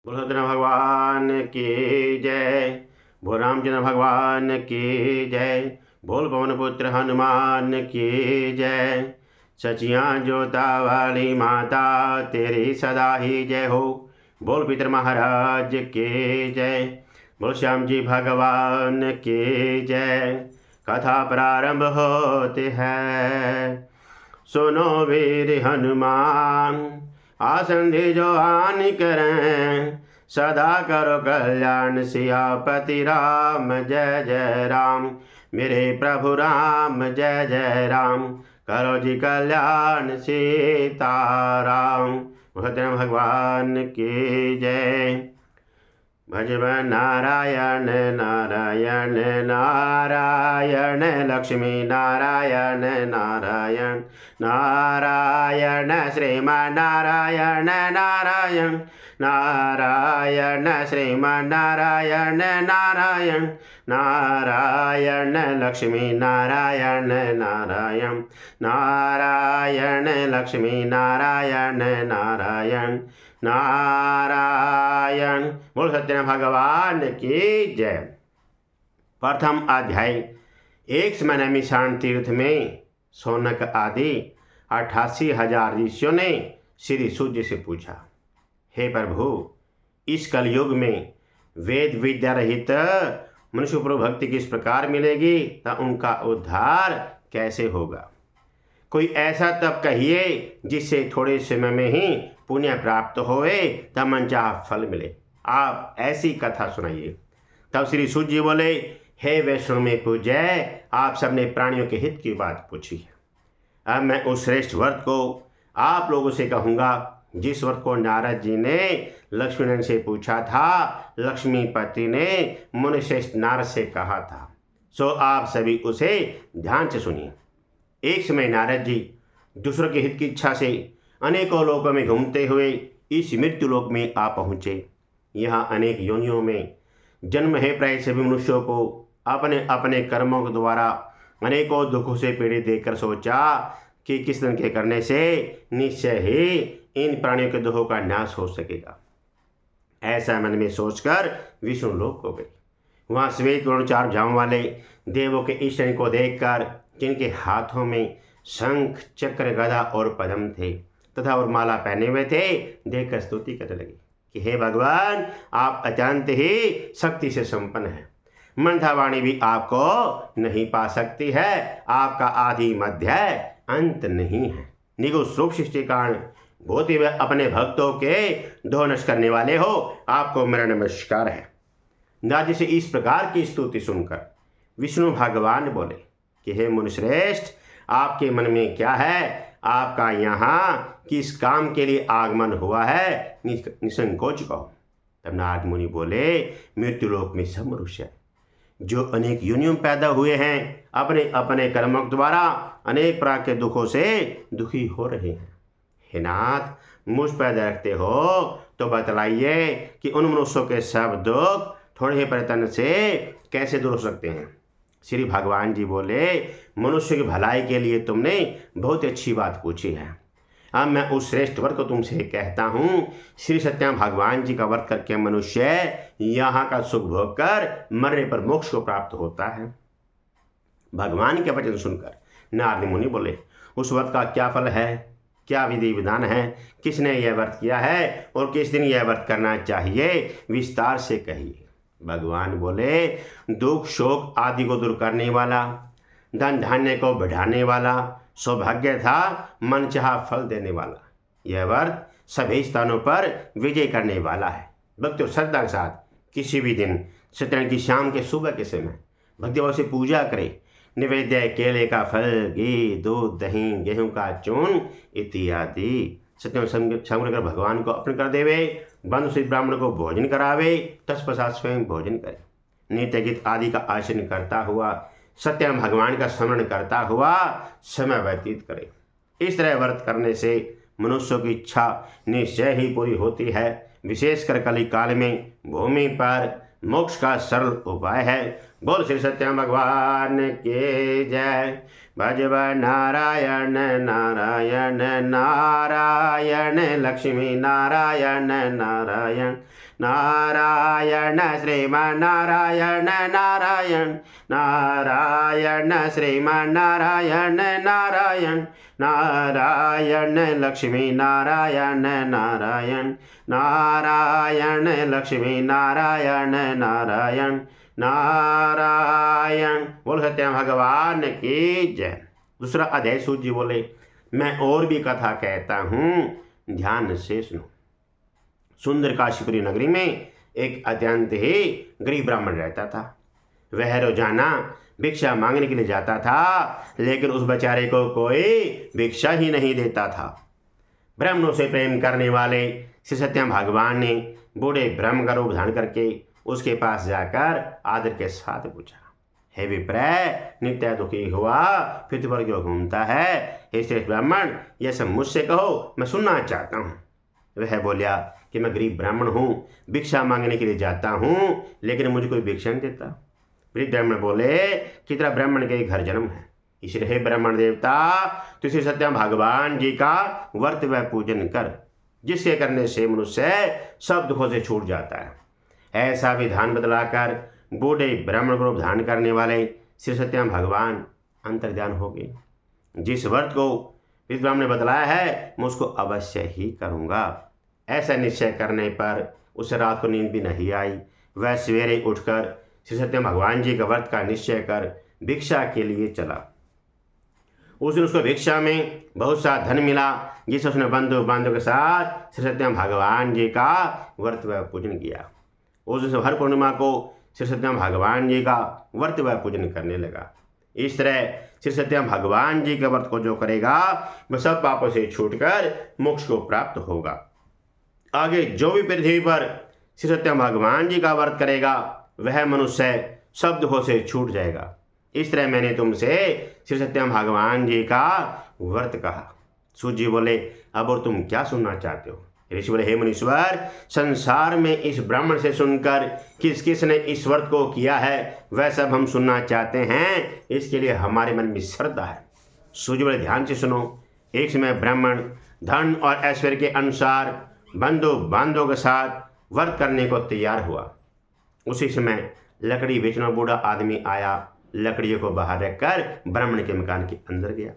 बुलभद्र भगवान की जय। बोल रामचंद्र भगवान की जय। बोल पवन पुत्र हनुमान की जय। सचियाँ जोता वाली माता तेरी सदा ही जय हो। बोल पितर महाराज की जय। बोल श्याम जी भगवान की जय। कथा प्रारंभ होती है। सुनो वीर हनुमान, आसंधि जो हानि करें, सदा करो कल्याण सियापति राम। जय जय राम मेरे प्रभु राम, जय जय राम। करो जी कल्याण सीताराम। भगवान की जय। भजवन नारायण नारायण नारायण, लक्ष्मी नारायण नारायण नारायण, श्रीमान नारायण नारायण नारायण, श्रीमान नारायण नारायण नारायण, लक्ष्मी नारायण नारायण नारायण, लक्ष्मी नारायण नारायण नारायण। बोल सत्यनारायण भगवान की जय। प्रथम अध्याय। एक समय नैमिषारण्य तीर्थ में शौनक आदि 88,000 ऋषियों ने श्री सूर्य से पूछा, हे प्रभु, इस कलयुग में वेद विद्या रहित मनुष्य को भक्ति किस प्रकार मिलेगी तथा उनका उद्धार कैसे होगा? कोई ऐसा तप कहिए जिससे थोड़े समय में ही पुण्य प्राप्त होए तब मनचाहा फल मिले। आप ऐसी कथा सुनाइए। तब श्री सूर्य जी बोले, हे वैष्णव में पूज्य, आप सबने प्राणियों के हित की बात पूछी है। अब मैं उस श्रेष्ठ व्रत को आप लोगों से कहूँगा जिस व्रत को नारद जी ने लक्ष्मीनारायण से पूछा था। लक्ष्मीपति ने मुनिश्रेष्ठ नारद से कहा था, सो आप सभी उसे ध्यान से सुनिए। एक समय नारद जी दूसरों के हित की इच्छा से अनेकों लोकों में घूमते हुए इस मृत्यु लोक में आ पहुँचे। यहाँ अनेक योनियों में जन्म है प्राय सभी मनुष्यों को अपने अपने कर्मों के द्वारा अनेकों दुखों से पीड़ित देखकर सोचा कि किस तरह के करने से निश्चय ही इन प्राणियों के दुखों का नाश हो सकेगा। ऐसा मन में सोचकर विष्णु लोक को गए। वहाँ श्वेत वर्ण 4 भुजाओं वाले देवों के ईश्वर को देखकर, जिनके हाथों में शंख चक्र गदा और पद्म थे तथा और माला पहने हुए थे, देखकर स्तुति करने लगे कि हे भगवान, आप अत्यंत ही शक्ति से संपन्न हैं। मंथा वाणी भी आपको नहीं पा सकती है। आपका आदि मध्य अंत नहीं है। निगुण रूप सृष्टि कारण बहुत ही अपने भक्तों के दोह नष्ट करने वाले हो। आपको मेरा नमस्कार है। नारद से इस प्रकार की स्तुति सुनकर विष्णु भगवान बोले कि हे मुनिश्रेष्ठ, आपके मन में क्या है? आपका यहाँ किस काम के लिए आगमन हुआ है? निसंकोच कहो। तब नारद मुनि बोले, मृत्युलोक में सब मनुष्य जो अनेक योनियों में पैदा हुए हैं, अपने अपने कर्मों द्वारा अनेक प्रकार के दुखों से दुखी हो रहे हैं। हे नाथ, मुझ पैदा रखते हो तो बतलाइए कि उन मनुष्यों के सब दुख थोड़े ही प्रयत्न से कैसे दूर हो सकते हैं। श्री भगवान जी बोले, मनुष्य की भलाई के लिए तुमने बहुत अच्छी बात पूछी है। अब मैं उस श्रेष्ठ व्रत को तुमसे कहता हूँ। श्री सत्यनारायण भगवान जी का व्रत करके मनुष्य यहाँ का सुख भोग कर मरने पर मोक्ष को प्राप्त होता है। भगवान के वचन सुनकर नारद मुनि बोले, उस व्रत का क्या फल है? क्या विधि विधान है? किसने यह व्रत किया है और किस दिन यह व्रत करना चाहिए? विस्तार से कहिए। भगवान बोले, दुख शोक आदि को दूर करने वाला, धन धान्य को बढ़ाने वाला, सौभाग्य था मन चाहा फल देने वाला, यह व्रत सभी स्थानों पर विजय करने वाला है। भक्ति और श्रद्धा के साथ किसी भी दिन सत्यनारायण की शाम के सुबह के समय भक्तिभाव से पूजा करें। निवेद्य केले का फल, घी, दूध, दही, गेहूं का चूर्ण इत्यादि सत्यनारायण समग्र कर भगवान को अर्पण कर देवे। बंधु से ब्राह्मण को भोजन करावे, तत्पश्चात स्वयं भोजन करे। नित्य गीत आदि का आचरण करता हुआ सत्यनारायण भगवान का स्मरण करता हुआ समय व्यतीत करे। इस तरह व्रत करने से मनुष्यों की इच्छा निश्चय ही पूरी होती है। विशेषकर कली काल में भूमि पर मोक्ष का सरल उपाय है। बोल श्री सत्यम भगवान के जय। भजब नारायण नारायण नारायण लक्ष्मी नारायण नारायण नारायण श्रीमान नारायण नारायण नारायण श्रीमान नारायण नारायण नारायण लक्ष्मी नारायण नारायण नारायण लक्ष्मी नारायण नारायण नारायण। बोल सत्यम भगवान की जय। दूसरा अध्याय सूत जी बोले, मैं और भी कथा कहता हूँ, ध्यान से सुनो। सुंदर काशीपुरी नगरी में एक अत्यंत ही गरीब ब्राह्मण रहता था। वह रोजाना भिक्षा मांगने के लिए जाता था, लेकिन उस बेचारे को कोई भिक्षा ही नहीं देता था। ब्राह्मणों से प्रेम करने वाले श्री सत्यम भगवान ने बूढ़े ब्रह्म का रूप धारण करके उसके पास जाकर आदर के साथ पूछा, हे विप्रय, नित्य दुखी हुआ पृथ्वी पर क्यों घूमता है? हे श्रेष्ठ ब्राह्मण, यह सब मुझसे कहो, मैं सुनना चाहता हूँ। वह बोला कि मैं गरीब ब्राह्मण हूँ, भिक्षा मांगने के लिए जाता हूँ, लेकिन मुझे कोई भिक्षा नहीं देता। वृद्ध ब्राह्मण बोले कि तेरा ब्राह्मण के घर जन्म है, इसलिए हे ब्राह्मण देवता, तो श्री सत्यम भगवान जी का व्रत व पूजन कर, जिसके करने से मनुष्य सब दुखों से छूट जाता है। ऐसा विधान बतलाकर बूढ़े ब्राह्मण को धारण करने वाले श्री सत्यम भगवान अंतर्ध्यान हो गए। जिस व्रत को इस ब्राह्मण ने बतलाया है, मैं उसको अवश्य ही करूँगा। ऐसा निश्चय करने पर उसे रात को नींद भी नहीं आई। वह सवेरे उठकर श्री सत्यम भगवान जी का व्रत का निश्चय कर भिक्षा के लिए चला। उस दिन उसको भिक्षा में बहुत सा धन मिला, जिसे उसने बंधु बांधव के साथ श्री सत्यम भगवान जी का व्रत व पूजन किया। उस दिन हर पूर्णिमा को श्री सत्यम भगवान जी का व्रत व पूजन करने लगा। इस तरह श्री सत्यम भगवान जी के व्रत को जो करेगा, वह सब पापों से छूटकर मोक्ष को प्राप्त होगा। आगे जो भी पृथ्वी पर श्री सत्यम भगवान जी का व्रत करेगा, वह मनुष्य सब दुखों से छूट जाएगा। इस तरह मैंने तुमसे श्री सत्यम भगवान जी का व्रत कहा। सूत जी बोले, अब और तुम क्या सुनना चाहते हो? ऋषि बोले, हे मुनीश्वर, संसार में इस ब्राह्मण से सुनकर किस किस ने इस व्रत को किया है, वह सब हम सुनना चाहते हैं। इसके लिए हमारे मन में श्रद्धा है। सूत जी बोले, ध्यान से सुनो। एक समय ब्राह्मण धन और ऐश्वर्य के अनुसार बंधु बांधवों के साथ व्रत करने को तैयार हुआ। उसी समय लकड़ी बेचना बूढ़ा आदमी आया, लकड़ियों को बाहर रखकर ब्राह्मण के मकान के अंदर गया।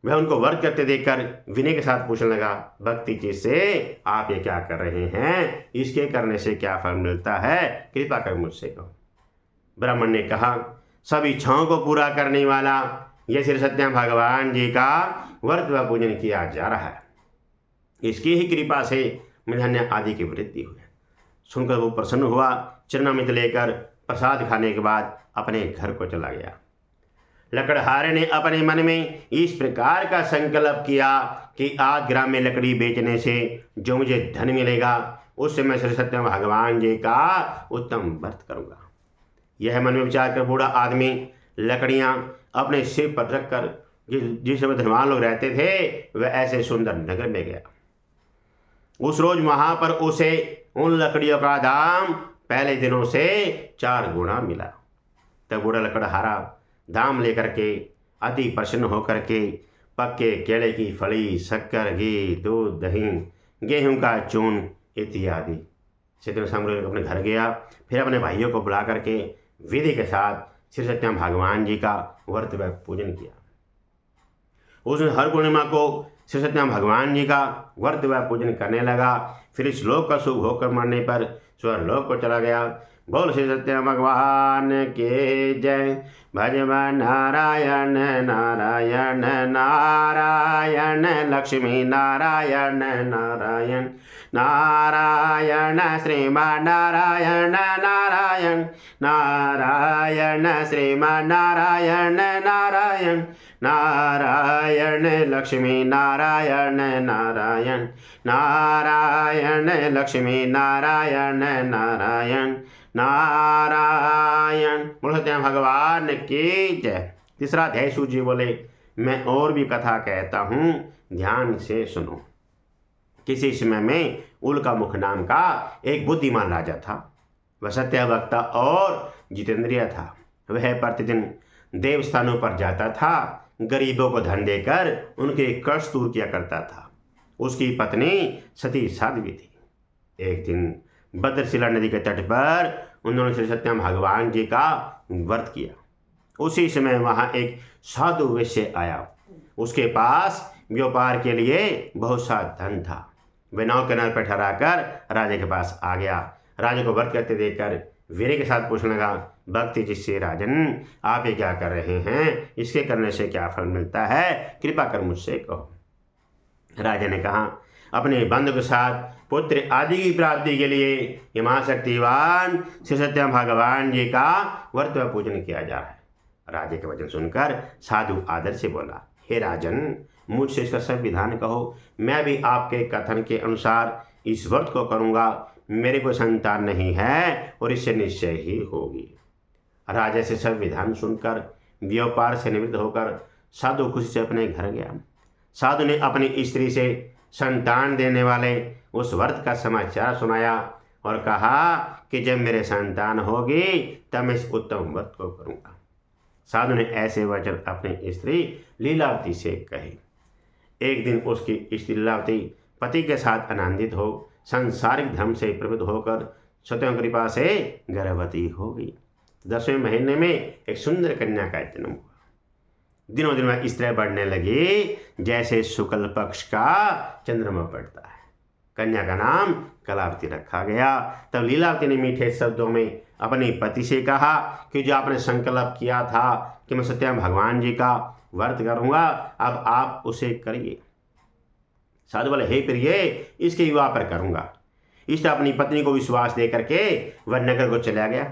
वह उनको व्रत करते देखकर विनय के साथ पूछने लगा, भक्ति जी से आप ये क्या कर रहे हैं? इसके करने से क्या फल मिलता है? कृपा कर मुझसे कहो। ब्राह्मण ने कहा, सब इच्छाओं को पूरा करने वाला यह श्री सत्यम भगवान जी का व्रत व पूजन किया जा रहा है। इसकी ही कृपा से धन्य आदि की वृद्धि हुई। सुनकर वो प्रसन्न हुआ। चरणामृत लेकर प्रसाद खाने के बाद अपने घर को चला गया। लकड़हारे ने अपने मन में इस प्रकार का संकल्प किया कि आज ग्राम में लकड़ी बेचने से जो मुझे धन मिलेगा, उससे मैं श्री सत्यम भगवान जी का उत्तम व्रत करूँगा। यह मन में विचार कर बूढ़ा आदमी लकड़ियाँ अपने सिर पर रखकर जिस समय धनवान लोग रहते थे, वह ऐसे सुंदर नगर में गया। उस रोज वहाँ पर उसे उन लकड़ियों का दाम पहले दिनों से 4 गुना मिला। तब बूढ़ा लकड़हारा दाम लेकर के अति प्रसन्न होकर के पक्के केले की फली, शक्कर, घी, दूध, दही, गेहूं का चून इत्यादि से सामग्री अपने घर गया। फिर अपने भाइयों को बुला करके विधि के साथ श्री सत्यम भगवान जी का व्रत व पूजन किया। उस दिन हर पूर्णिमा को श्री सत्यम भगवान जी का व्रत व पूजन करने लगा। फिर इस लोक का सुख होकर मरने पर स्वर्लोक को चला गया। बोल श्री सत्यम भगवान के जय। भजब नारायण नारायण नारायण लक्ष्मी नारायण नारायण नारायण श्रीमान नारायण नारायण नारायण श्रीमान नारायण नारायण नारायण लक्ष्मी नारायण नारायण नारायण लक्ष्मी नारायण नारायण नारायण। बोल सत्यम भगवान की जय। तीसरा अध्याय सूत जी बोले, मैं और भी कथा कहता हूँ, ध्यान से सुनो। किसी समय में उल्का मुख नाम का एक बुद्धिमान राजा था। वह सत्यवक्ता और जितेंद्रिय था। वह प्रतिदिन देवस्थानों पर जाता था, गरीबों को धन देकर उनके कष्ट दूर किया करता था। उसकी पत्नी सती साध्वी थी। एक दिन भद्रशिला नदी के तट पर उन्होंने श्री सत्यम भगवान जी का व्रत किया। उसी समय वहाँ एक साधु वैश्य आया। उसके पास व्यापार के लिए बहुत सा धन था। वह नाव किनारे पर ठहराकर राजा के पास आ गया। राजा को व्रत करते देखकर वीर के साथ पूछने लगा, भक्ति जिससे राजन आप ये क्या कर रहे हैं, इसके करने से क्या फल मिलता है, कृपा कर मुझसे कहो। राजा ने कहा, अपने बंधु के साथ पुत्र आदि की प्राप्ति के लिए ये महाशक्तिवान श्री सत्यम भगवान जी का व्रत व पूजन किया जा रहा है। राजा के वचन सुनकर साधु आदर से बोला, हे राजन, मुझसे इसका सब विधान कहो, मैं भी आपके कथन के अनुसार इस व्रत को करूँगा। मेरे को संतान नहीं है और इससे निश्चय ही होगी। राजा से सब विधान सुनकर व्यापार से निवृत्त होकर साधु खुशी से अपने घर गया। साधु ने अपनी स्त्री से संतान देने वाले उस व्रत का समाचार सुनाया और कहा कि जब मेरे संतान होगी तब मैं इस उत्तम व्रत को करूँगा। साधु ने ऐसे वचन अपनी स्त्री लीलावती से कहे। एक दिन उसकी स्त्री लीलावती पति के साथ आनंदित हो सांसारिक धर्म से प्रवृत्त होकर सत्यम कृपा से गर्भवती हो गई। 10वें महीने में एक सुंदर कन्या का जन्म हुआ। दिनों दिन वह इस तरह बढ़ने लगी जैसे शुक्ल पक्ष का चंद्रमा पड़ता है। कन्या का नाम कलावती रखा गया। तब लीलावती ने मीठे शब्दों में अपने पति से कहा कि जो आपने संकल्प किया था कि मैं सत्यम भगवान जी का व्रत करूँगा, अब आप उसे करिए। साधु बोले, हे प्रिय, इसके विवाह पर करूँगा। इस तरह अपनी पत्नी को विश्वास दे करके वह नगर को चला गया।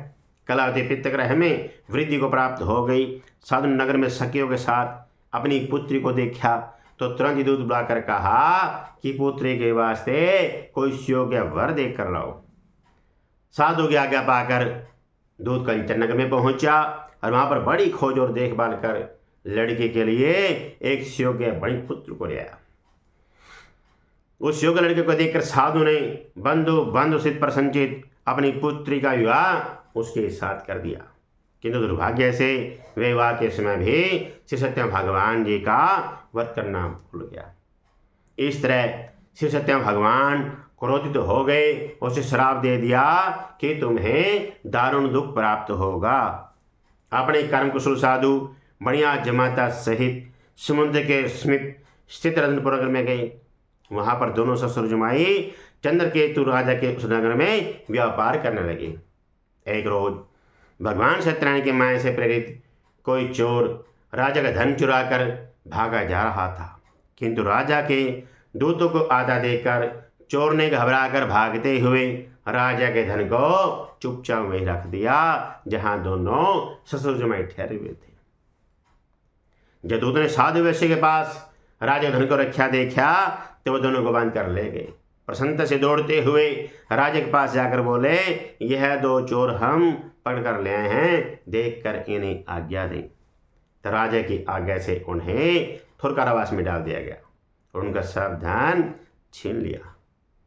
कलावती पितृग्रह में वृद्धि को प्राप्त हो गई। साधु नगर में सखियों के साथ अपनी पुत्री को देखा तो तुरंत ही दूध बुलाकर कहा कि पुत्री के वास्ते कोई योग्य वर देख कर लाओ। साधु की आज्ञा पाकर दूध कंचन नगर में पहुंचा और वहां पर बड़ी खोज और देखभाल कर लड़के के लिए एक योग्य बड़ी पुत्र को ले आया। उस योग्य लड़के को देखकर साधु ने बंधु सिद्ध पर संचित अपनी पुत्री का विवाह उसके साथ कर दिया। किंतु दुर्भाग्य से विवाह के समय भी श्री सत्यम भगवान जी का व्रत करना भूल गया। इस तरह श्री सत्यम भगवान क्रोधित हो गए, उसे श्राप दे दिया कि तुम्हें दारुण दुख प्राप्त होगा। अपने कर्म कुशल साधु बढ़िया जमाता सहित समुद्र के समीप स्थित रत्नपुर में गए। वहां पर दोनों ससुर जमाई चंद्रकेतु राजा के उस नगर में व्यापार करने लगे। एक रोज भगवान सत्यनारायण के माया से प्रेरित कोई चोर राजा का धन चुरा कर भागा जा रहा था, किंतु राजा के दूतों को आधा देकर चोर ने घबराकर भागते हुए राजा के धन को चुपचाप वहीं रख दिया जहां दोनों ससुर जमाई ठहरे हुए थे। जब दूत ने साधु वैश्य के पास राजा धन को रखा देखा तो वह दोनों को बांध कर ले गए। प्रसन्नता से दौड़ते हुए राजा के पास जाकर बोले, यह दो चोर हम पकड़ कर ले आए हैं, देख कर इन्हें आज्ञा दें। तो राजा की आज्ञा से उन्हें थोर कारावास में डाल दिया गया और उनका सब धन छीन लिया।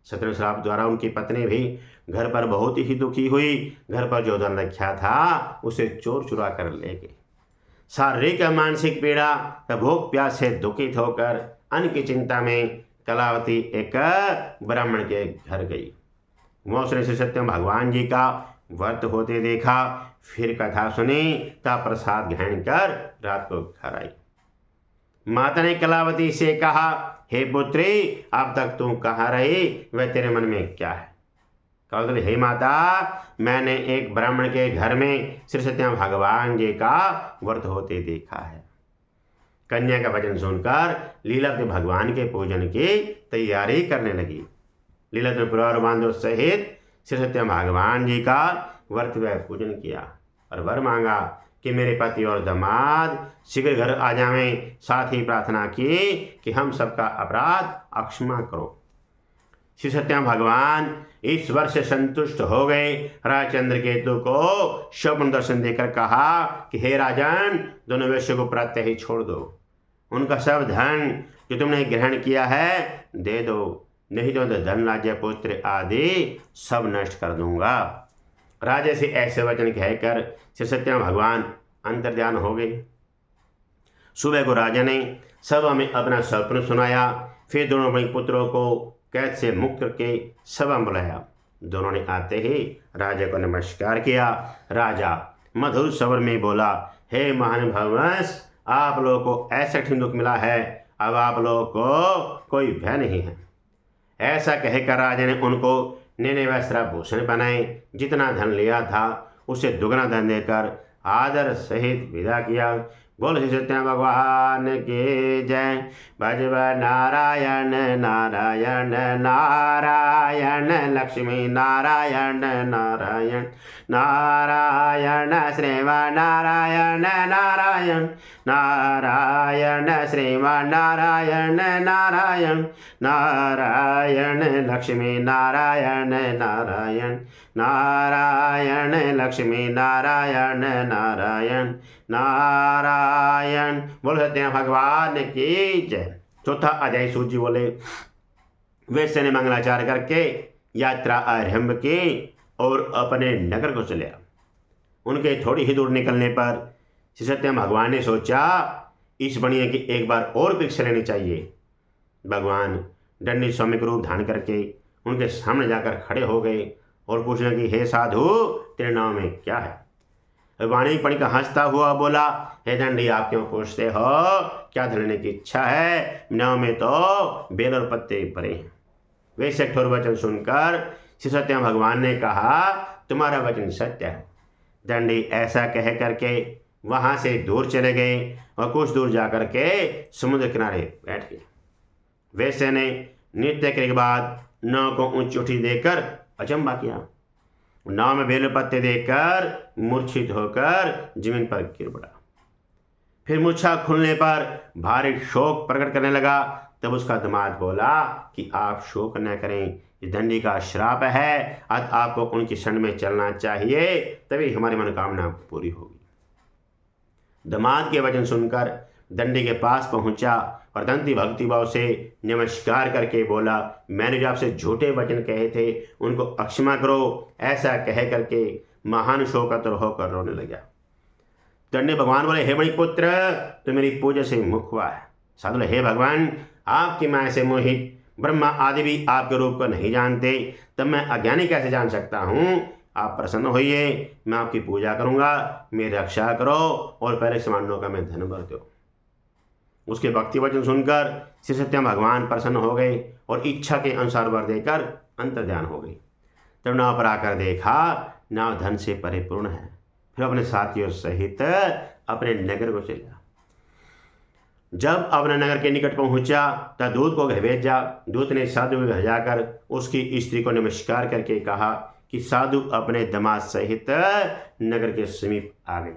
शत्रु श्राप द्वारा उनकी पत्नी भी घर पर बहुत ही दुखी हुई। घर पर जो धन रखा था उसे चोर चुरा कर ले गए। शारीरिक मानसिक पीड़ा तथा भूख प्यास से दुखित होकर अन्न की चिंता में कलावती एक ब्राह्मण के घर गई। वह उसने श्री सत्यम भगवान जी का व्रत होते देखा, फिर कथा सुनी तथा प्रसाद ग्रहण कर रात को घर आई। माता ने कलावती से कहा, हे पुत्री, अब तक तू कहाँ रही, वह तेरे मन में क्या है? कलावती, हे माता, मैंने एक ब्राह्मण के घर में श्री सत्यम भगवान जी का व्रत होते देखा है। कन्या का वचन सुनकर लीलावती भगवान के पूजन की तैयारी करने लगी। लीलावती ने परिवार बांधव सहित श्री सत्यम भगवान जी का व्रत व पूजन किया और वर मांगा कि मेरे पति और दामाद शीघ्र घर आ जावें। साथ ही प्रार्थना की कि हम सबका अपराध क्षमा करो। श्री सत्यम भगवान ईश्वर से संतुष्ट हो गए। राजा चंद्रकेतु को स्वप्न दर्शन देकर कहा कि हे राजन, दोनों वैश्यों को प्रातः ही छोड़ दो। उनका सब धन जो तुमने ग्रहण किया है दे दो, नहीं तो धन राज्य पुत्र आदि सब नष्ट कर दूंगा। राजा से ऐसे वचन कहकर श्री सत्यनारायण भगवान अंतर्ध्यान हो गए। सुबह को राजा ने सभा में अपना स्वप्न सुनाया। फिर दोनों अपने पुत्रों को कैद से मुक्त करके सभा में बुलाया। दोनों ने आते ही राजा को नमस्कार किया। राजा मधुर स्वर में बोला, हे महानुभावंश, आप लोगों को ऐसा कठिन दुख मिला है, अब आप लोगों को कोई भय नहीं है। ऐसा कहकर राजा ने उनको नए वस्त्राभूषण बनाए। जितना धन लिया था उसे दुगना धन देकर आदर सहित विदा किया। बोल श्री सत्यनारायण भगवान की जय। भजव नारायण नारायण नारायण लक्ष्मी नारायण नारायण नारायण श्रीमान नारायण नारायण नारायण श्रीमान नारायण नारायण नारायण लक्ष्मी नारायण नारायण नारायण लक्ष्मी नारायण नारायण नारायण। बोल सत्यनारायण भगवान की जय। चौथा अध्याय सूत जी बोले, वैश्य ने मंगलाचार करके यात्रा आरंभ की और अपने नगर को चले। उनके थोड़ी ही दूर निकलने पर श्री सत्यनारायण भगवान ने सोचा, इस बढ़िया की एक बार और परीक्षा लेनी चाहिए। भगवान दंडी स्वामी का रूप धारण करके उनके सामने जाकर खड़े हो गए और पूछने कि हे साधु, तेरे नाम में क्या है? वाणी पणी का हंसता हुआ बोला, हे दंडी, आप क्यों पूछते हो? क्या धन लेने की इच्छा है? नाव में तो बेल और पत्ते भरे हैं। वैसे कठोर वचन सुनकर श्री सत्यनारायण भगवान ने कहा, तुम्हारा वचन सत्य है। दंडी ऐसा कह करके वहां से दूर चले गए और कुछ दूर जाकर के समुद्र किनारे बैठ गए। वैसे ने नृत्य के बाद नाव को ऊंची उठी देकर अचंबा किया। नाव में बेल पत्ते देकर मूर्छित होकर जमीन पर गिर पड़ा। फिर मूर्छा खुलने पर भारी शोक प्रकट करने लगा। तब उसका दामाद बोला कि आप शोक न करें, ये दंडी का श्राप है, अतः आपको उनकी शरण में चलना चाहिए, तभी हमारी मनोकामना पूरी होगी। दामाद के वचन सुनकर दंडी के पास पहुंचा और दंती भक्तिभाव से नमस्कार करके बोला, मैंने जो आपसे झूठे वचन कहे थे उनको अक्षमा करो। ऐसा कह करके महान शोकातुर होकर रोने लगा। दंडी भगवान बोले, हे मणिपुत्र, तो मेरी पूजा से मुख हुआ है। साधु बोले, हे भगवान, आपकी माया से मोहित ब्रह्मा आदि भी आपके रूप को नहीं जानते, तब मैं अज्ञानी कैसे जान सकता हूँ? आप प्रसन्न होइए, मैं आपकी पूजा करूँगा, मेरी रक्षा करो और पहले समानों का मैं धन भर दो। उसके भक्ति वचन सुनकर श्री सत्यनारायण भगवान प्रसन्न हो गए और इच्छा के अनुसार वर देकर अंतर्ध्यान हो गई। तब नाव पर आकर देखा, नाव धन से परिपूर्ण है। फिर अपने साथियों सहित अपने नगर को चला। जब अपने नगर के निकट पहुंचा तब दूत को घर भेजा। दूत ने साधु के घर जाकर उसकी स्त्री को नमस्कार करके कहा कि साधु अपने दामाद सहित नगर के समीप आ गए।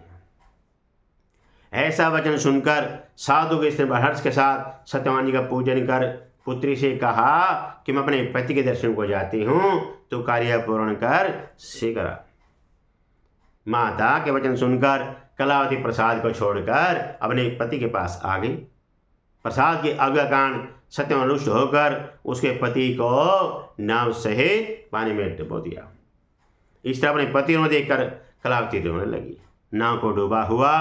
ऐसा वचन सुनकर साधु के स्त्री हर्ष के साथ सत्यवान जी का पूजन कर पुत्री से कहा कि मैं अपने पति के दर्शन को जाती हूँ, तो कार्य पूर्ण कर शीघ्र। माता के वचन सुनकर कलावती प्रसाद को छोड़कर अपने पति के पास आ गई। प्रसाद के आज्ञाकांड सत्यवान रुष्ट होकर उसके पति को नाव सहित पानी में डुबो दिया। इस तरह अपने पति को देखकर कलावती रोने लगी। नाव को डूबा हुआ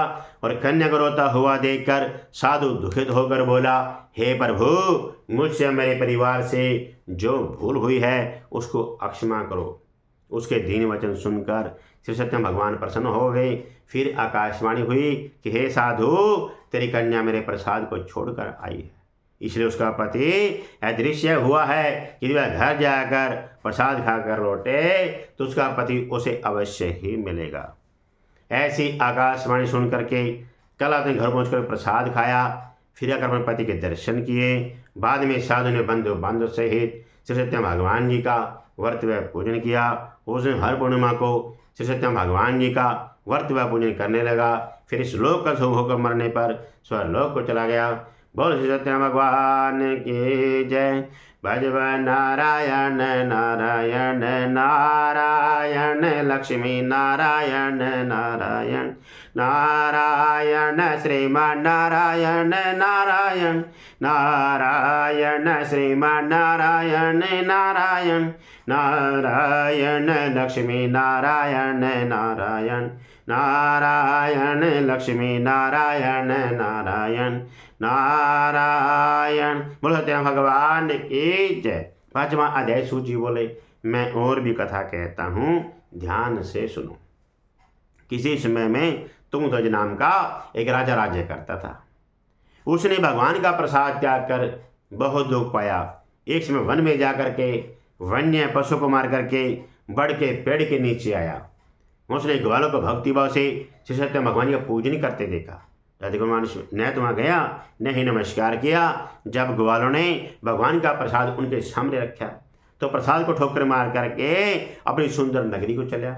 और कन्या को रोता हुआ देखकर साधु दुखित होकर बोला, हे प्रभु, मुझसे मेरे परिवार से जो भूल हुई है उसको अक्षमा करो। उसके दीन वचन सुनकर श्री सत्यनारायण भगवान प्रसन्न हो गए। फिर आकाशवाणी हुई कि हे साधु, तेरी कन्या मेरे प्रसाद को छोड़कर आई है, इसलिए उसका पति अदृश्य हुआ है कि वह घर जाकर प्रसाद खाकर लौटे तो उसका पति उसे अवश्य ही मिलेगा। ऐसी आकाशवाणी सुन करके कला ने घर पहुंचकर प्रसाद खाया। फिर आकर अपने पति के दर्शन किए। बाद में साधु ने बंधु बांधव सहित श्री सत्यनारायण भगवान जी का व्रत व पूजन किया। उसने हर पूर्णिमा को श्री सत्यनारायण भगवान जी का व्रत व पूजन करने लगा। फिर इस लोक का शुभ होकर मरने पर स्वर्लोक को चला गया। बोल श्री सत्यनारायण भगवान की जय। भजव नारायण नारायण नारायण लक्ष्मी नारायण नारायण नारायण श्रीमान नारायण नारायण नारायण श्रीमान नारायण नारायण नारायण लक्ष्मी नारायण नारायण नारायण लक्ष्मी नारायण नारायण नारायण। बोलो सत्यनारायण भगवान की जय। 5वां अध्याय सूत जी बोले, मैं और भी कथा कहता हूँ, ध्यान से सुनो। किसी समय में तुंगध्वज नाम का एक राजा राज्य करता था। उसने भगवान का प्रसाद त्याग कर बहुत दुख पाया। एक समय वन में जाकर के वन्य पशु को मार करके बड़ के पेड़ के नीचे आया। उसने ग्वालों को भक्तिभाव से श्री सत्य भगवान का पूजन करते देखा। राजकुमार ने तो वहाँ गया, न ही नमस्कार किया। जब ग्वालों ने भगवान का प्रसाद उनके सामने रखा तो प्रसाद को ठोकर मार करके अपनी सुंदर नगरी को चला।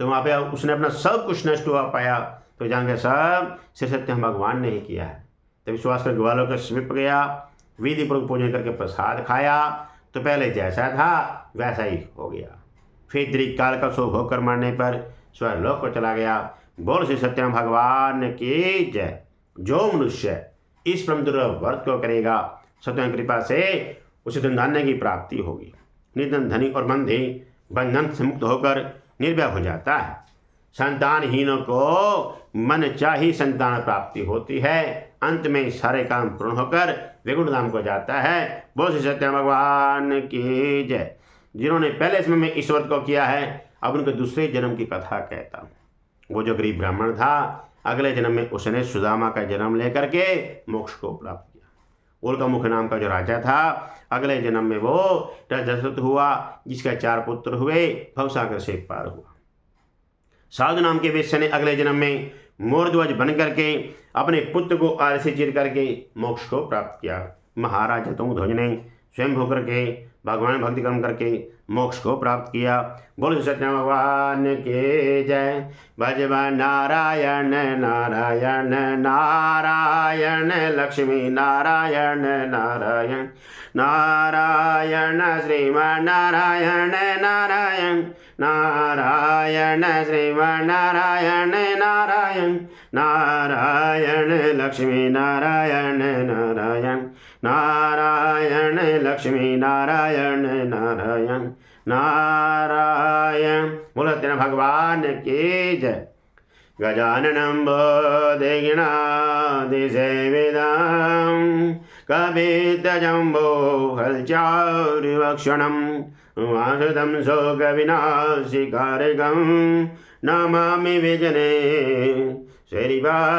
तो वहाँ पे उसने अपना सब कुछ नष्ट हुआ पाया। तो जान के सब श्री सत्य भगवान ने ही किया है। तो विश्वास कर ग्वालों के समीप गया, विधि पूर्वक पूजन करके प्रसाद खाया तो पहले जैसा था वैसा ही हो गया। फिर दीर्घ काल का शोक होकर मरने पर स्वर्गलोक को चला गया। बोल श्री सत्यनारायण भगवान की जय। जो मनुष्य इस परम दुर्लभ व्रत को करेगा, सत्यनारायण कृपा से उसे धन की प्राप्ति होगी। निर्धन धनी और बंधे बंधन से मुक्त होकर निर्भय हो जाता है। संतानहीनों को मन चाही संतान प्राप्ति होती है। अंत में सारे काम पूर्ण होकर वैकुंठ धाम को जाता है। बोल श्री सत्यनारायण भगवान की जय। जिन्होंने पहले समय में इस व्रत को किया है, अब उनके दूसरे जन्म की कथा कहता हूँ। वो जो गरीब ब्राह्मण था, अगले जन्म में उसने सुदामा का जन्म लेकर के मोक्ष को प्राप्त किया। उल्कामुख नाम का जो राजा था, अगले जन्म में वो दशरथ हुआ, जिसका 4 पुत्र हुए, भवसागर से पार हुआ। साधु नाम के वेश्या ने अगले जन्म में मोरध्वज बन करके अपने पुत्र को आर से चीर करके मोक्ष को प्राप्त किया। महाराज तुंगध्वज ने स्वयं होकर के भगवान भक्ति कर्म करके मोक्ष को प्राप्त किया। बोलो सत्यनारायण भगवान के जय। भजवा नारायण नारायण नारायण लक्ष्मी नारायण नारायण नारायण श्रीमान नारायण नारायण नारायण श्रीमान नारायण नारायण नारायण लक्ष्मी नारायण नारायण नारायण लक्ष्मी नारायण नारायण नारायण। बोलो सत्यनारायण भगवान की जय। गजाननं बोधिगणादिसेवितं कपितजम्बो हलचारुभक्षणं वासुदं शोकविनाशिकारकं नमामि विजने श्रीपादिपङ्कजम्।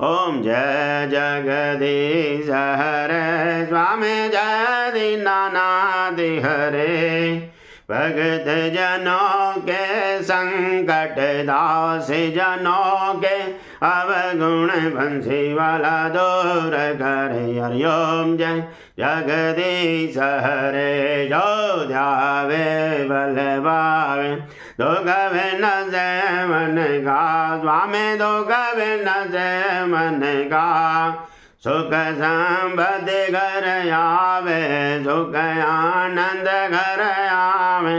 ओम जय जगदीश हरे स्वामी जय दीनानाथ हरे। भगत जनों के संकट दास जनों के अवगुण बंसी वाला दूर करे। हरिओम जय जगदीश हरे। जो ध्यावे बल पावे दुख न से मन का स्वामी दुख न से मन का। सुख संपत्ति घर आवे सुख आनंद घर आवे।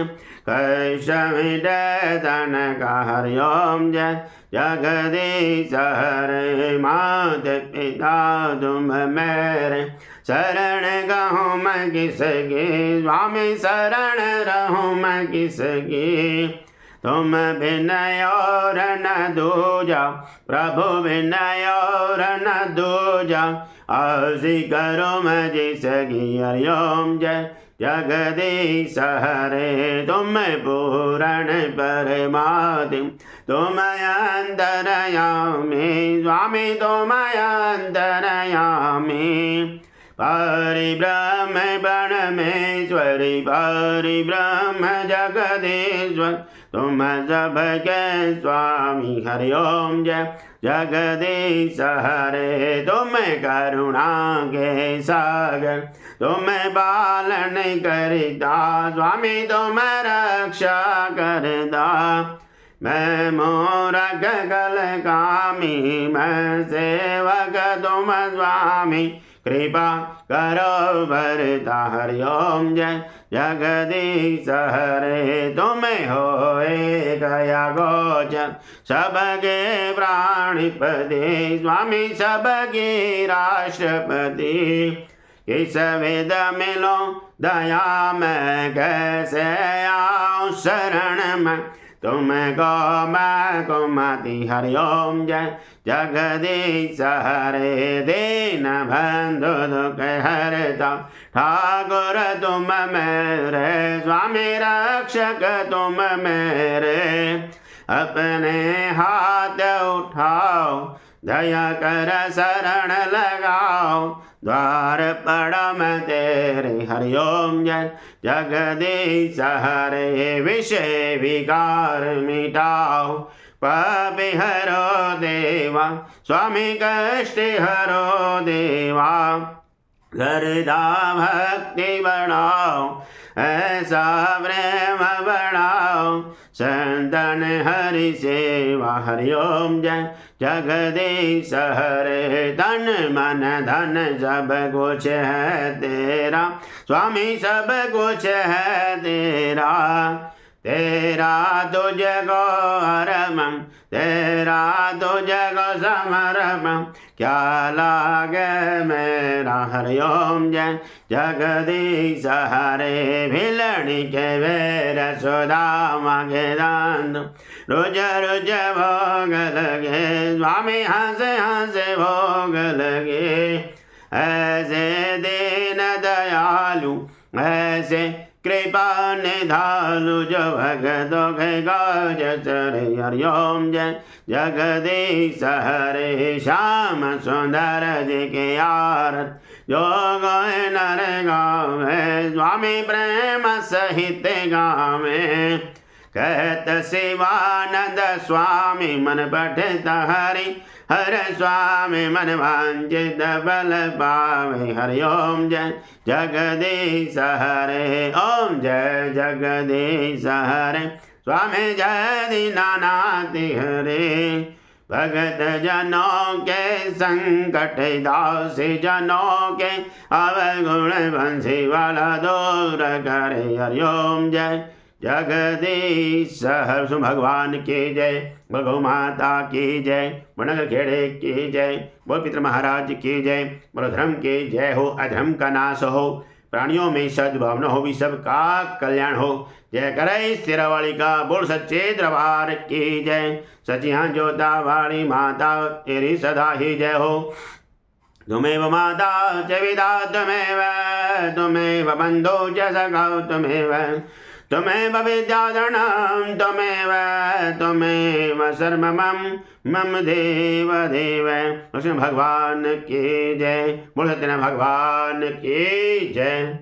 कष्ट मिटे तन का। हरिओम जय जगदीश हरे। माता पिता तुम मेरे शरण गहूँ मैं किसकी। स्वामी शरण रहूँ मैं किसकी। तुम विनय और न दूजा प्रभु विनय और न दूजा। आसी करो मैं जिसकी। हरिओम जय जगदीश हरे। तुम पूर्ण परमात्म तुम अंतरयामी। स्वामी तुम अंतरयामी। परिब्रह्म परमेश्वरी परिब्रह्म जगदीश्वर तुम सबके स्वामी। हरिओम जय जगदीश हरे। तुम करुणा के सागर तुम पालन करता। स्वामी तुम रक्षा करता। मैं मोरक कल कामी मैं सेवक तुम स्वामी। कृपा करो भरता हरि ओम जय जगदीश हरे। तुम्हें होए गया गोचर सबके प्राणिपति स्वामी सबके राष्ट्रपति। किस विध मिलो दया मैं कैसे आऊं शरण में तुमको मैं कुमति हरि ओम जय जगदीश हरे। दीन बंधु दुख हरता ठाकुर तुम मेरे स्वामी रक्षक तुम मेरे। अपने हाथ उठाओ दया कर शरण लगाओ द्वार पड़म तेरे हरि ओम जय जगदीश हरे। विषय विकार मिटाओ पापी हरो देवा स्वामी कष्ट हरो देवा। हृदा भक्ति बढ़ाओ ऐसा प्रेम बढ़ाओ संतन हरि सेवा हरि ओम जय जगदीश हरे। तन मन धन सब कुछ है तेरा स्वामी सब कुछ है तेरा। तेरा तुझको हरम तेरा तुझको समरम क्या लागे मेरा हरि ओम जय जगदीश हरे। भिलणी के वेर सुदामा के दान रोज रोज भोग लगे स्वामी हंसे हंसे भोग लगे। ऐसे दीन दयालु ऐसे कृपा निधानु जो भगतों के गाज चरे हरि ओम जय जगदीश हरे। श्याम सुंदर जी के आरत जो गए नर गावे स्वामी प्रेम सहित गावे। कहत शिवानंद स्वामी मन पठित हरि हर स्वामी मन वांछित बल पावे हरि ओम जय जगदीश हरे। ओम जय जगदीश हरे स्वामी जय दीनानाथि हरे। भगत जनों के संकट दासी जनों के अवगुण बंसी वाला दूर करे हरि ओम जय जगदीश हर भगवान की जय। भगो माता की जय। बनग खेड़े की जय। बोल पितृ महाराज की जय। बोलो धर्म की जय हो अधर्म का नाश हो प्राणियों में सद्भावना हो भी सबका कल्याण हो। जय करे स्थिरवाली का बोल सच्चे दरबार की जय। सचिया जोता वाली माता तेरी सदा ही जय हो। तुमेव माता च विदा तुमेव बंधो च सखा तुमेव विद्याधरणं तुमेव सर्वमं मम देव देव। कृष्ण भगवान की जय। बोल सत्यनारायण भगवान की जय।